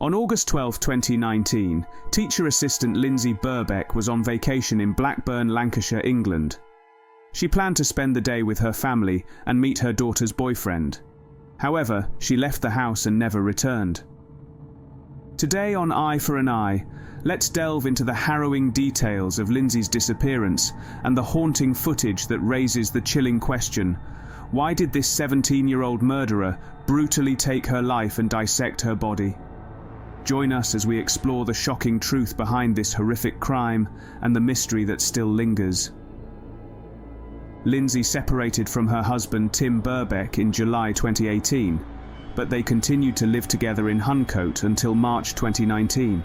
On August 12, 2019, teacher assistant Lindsay Birbeck was on vacation in Blackburn, Lancashire, England. She planned to spend the day with her family and meet her daughter's boyfriend. However, she left the house and never returned. Today on Eye for an Eye, let's delve into the harrowing details of Lindsay's disappearance and the haunting footage that raises the chilling question: why did this 17-year-old murderer brutally take her life and dissect her body? Join us as we explore the shocking truth behind this horrific crime and the mystery that still lingers. Lindsay separated from her husband Tim Birbeck in July 2018, but they continued to live together in Huncote until March 2019.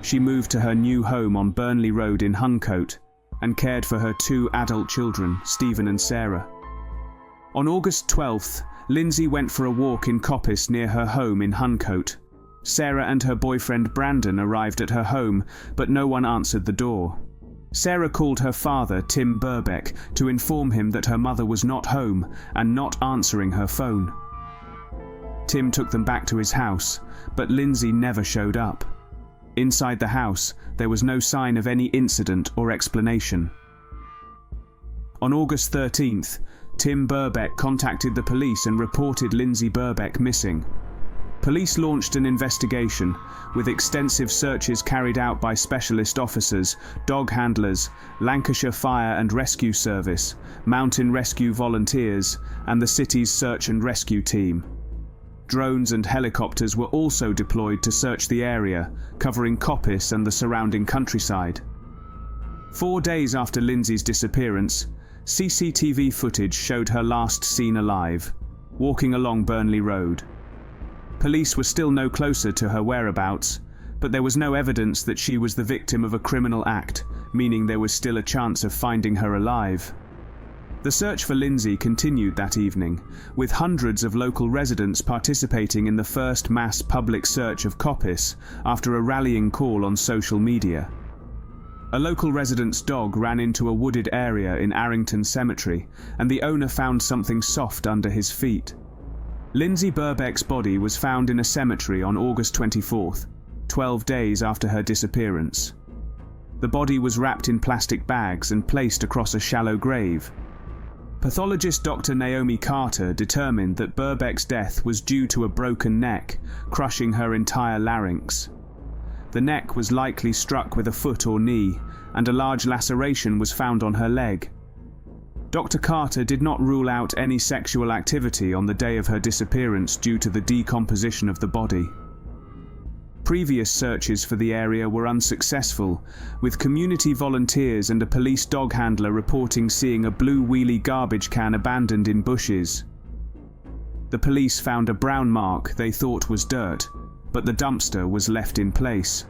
She moved to her new home on Burnley Road in Huncote and cared for her 2 adult children, Stephen and Sarah. On August 12th, Lindsay went for a walk in Coppice near her home in Huncote. Sarah and her boyfriend Brandon arrived at her home, but no one answered the door. Sarah called her father, Tim Birbeck, to inform him that her mother was not home and not answering her phone. Tim took them back to his house, but Lindsay never showed up. Inside the house, there was no sign of any incident or explanation. On August 13th, Tim Birbeck contacted the police and reported Lindsay Birbeck missing. Police launched an investigation, with extensive searches carried out by specialist officers, dog handlers, Lancashire Fire and Rescue Service, mountain rescue volunteers, and the city's search and rescue team. Drones and helicopters were also deployed to search the area, covering Coppice and the surrounding countryside. 4 days after Lindsay's disappearance, CCTV footage showed her last seen alive, walking along Burnley Road. Police were still no closer to her whereabouts, but there was no evidence that she was the victim of a criminal act, meaning there was still a chance of finding her alive. The search for Lindsay continued that evening, with hundreds of local residents participating in the first mass public search of Coppice after a rallying call on social media. A local resident's dog ran into a wooded area in Arrington Cemetery, and the owner found something soft under his feet. Lindsay Birbeck's body was found in a cemetery on August 24th, 12 days after her disappearance. The body was wrapped in plastic bags and placed across a shallow grave. Pathologist Dr. Naomi Carter determined that Birbeck's death was due to a broken neck, crushing her entire larynx. The neck was likely struck with a foot or knee, and a large laceration was found on her leg. Dr. Carter did not rule out any sexual activity on the day of her disappearance due to the decomposition of the body. Previous searches for the area were unsuccessful, with community volunteers and a police dog handler reporting seeing a blue wheelie garbage can abandoned in bushes. The police found a brown mark they thought was dirt, but the dumpster was left in place.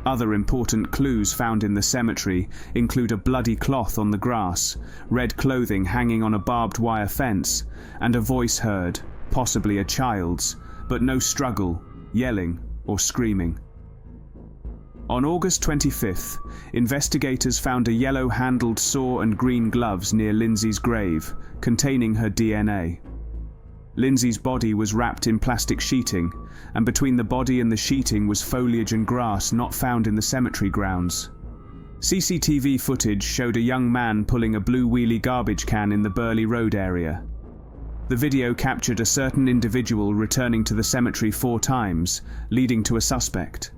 Other important clues found in the cemetery include a bloody cloth on the grass, red clothing hanging on a barbed wire fence, and a voice heard, possibly a child's, but no struggle, yelling, or screaming. On August 25th, investigators found a yellow-handled saw and green gloves near Lindsay's grave, containing her DNA. Lindsay's body was wrapped in plastic sheeting, and between the body and the sheeting was foliage and grass not found in the cemetery grounds. CCTV footage showed a young man pulling a blue wheelie garbage can in the Burnley Road area. The video captured a certain individual returning to the cemetery 4 times, leading to a suspect.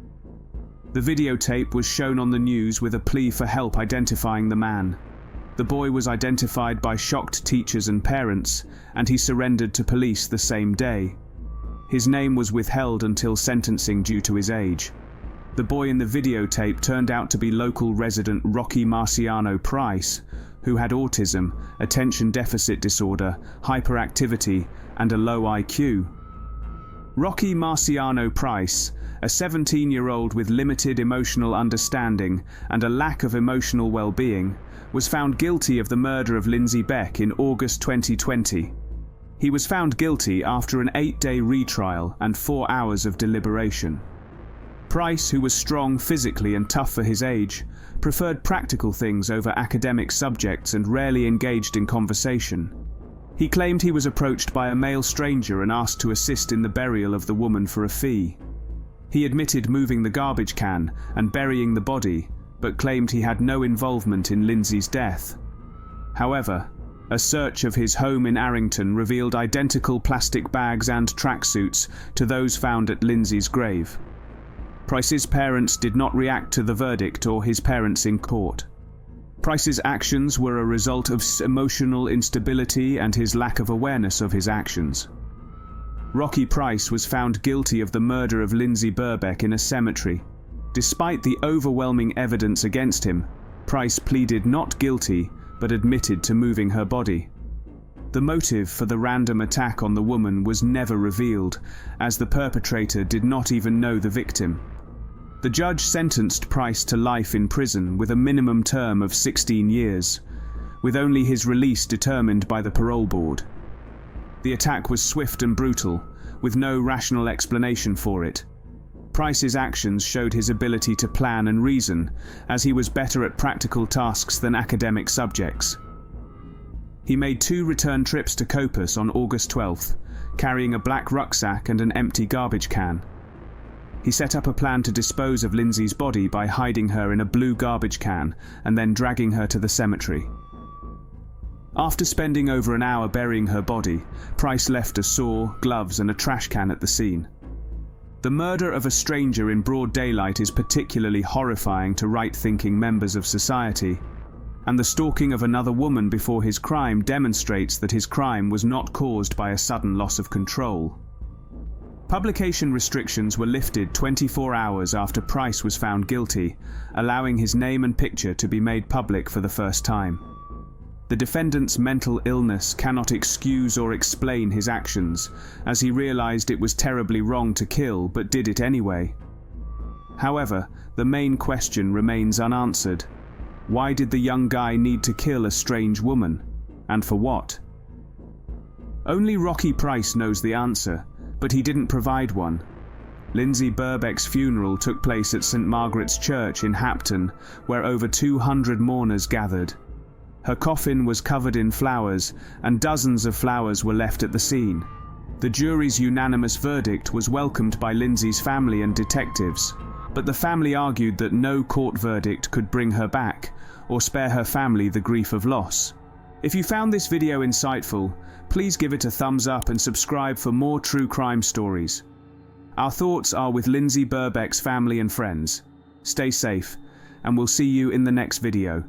The videotape was shown on the news with a plea for help identifying the man. The boy was identified by shocked teachers and parents, and he surrendered to police the same day. His name was withheld until sentencing due to his age. The boy in the videotape turned out to be local resident Rocky Marciano Price, who had autism, attention deficit disorder, hyperactivity, and a low IQ. Rocky Marciano Price, a 17-year-old with limited emotional understanding and a lack of emotional well-being, was found guilty of the murder of Lindsay Beck in August 2020. He was found guilty after an 8-day retrial and 4 hours of deliberation. Price, who was strong physically and tough for his age, preferred practical things over academic subjects and rarely engaged in conversation. He claimed he was approached by a male stranger and asked to assist in the burial of the woman for a fee. He admitted moving the garbage can and burying the body, but claimed he had no involvement in Lindsay's death. However, a search of his home in Arrington revealed identical plastic bags and tracksuits to those found at Lindsay's grave. Price's parents did not react to the verdict or his parents in court. Price's actions were a result of emotional instability and his lack of awareness of his actions. Rocky Price was found guilty of the murder of Lindsay Birbeck in a cemetery. Despite the overwhelming evidence against him, Price pleaded not guilty but admitted to moving her body. The motive for the random attack on the woman was never revealed, as the perpetrator did not even know the victim. The judge sentenced Price to life in prison with a minimum term of 16 years, with only his release determined by the parole board. The attack was swift and brutal, with no rational explanation for it. Price's actions showed his ability to plan and reason, as he was better at practical tasks than academic subjects. He made 2 return trips to Copus on August 12th, carrying a black rucksack and an empty garbage can. He set up a plan to dispose of Lindsay's body by hiding her in a blue garbage can and then dragging her to the cemetery. After spending over an hour burying her body, Price left a saw, gloves, and a trash can at the scene. The murder of a stranger in broad daylight is particularly horrifying to right-thinking members of society, and the stalking of another woman before his crime demonstrates that his crime was not caused by a sudden loss of control. Publication restrictions were lifted 24 hours after Price was found guilty, allowing his name and picture to be made public for the first time. The defendant's mental illness cannot excuse or explain his actions, as he realized it was terribly wrong to kill but did it anyway. However, the main question remains unanswered. Why did the young guy need to kill a strange woman? And for what? Only Rocky Price knows the answer, but he didn't provide one. Lindsay Birbeck's funeral took place at St. Margaret's Church in Hapton, where over 200 mourners gathered. Her coffin was covered in flowers, and dozens of flowers were left at the scene. The jury's unanimous verdict was welcomed by Lindsay's family and detectives, but the family argued that no court verdict could bring her back or spare her family the grief of loss. If you found this video insightful, please give it a thumbs up and subscribe for more true crime stories. Our thoughts are with Lindsay Birbeck's family and friends. Stay safe, and we'll see you in the next video.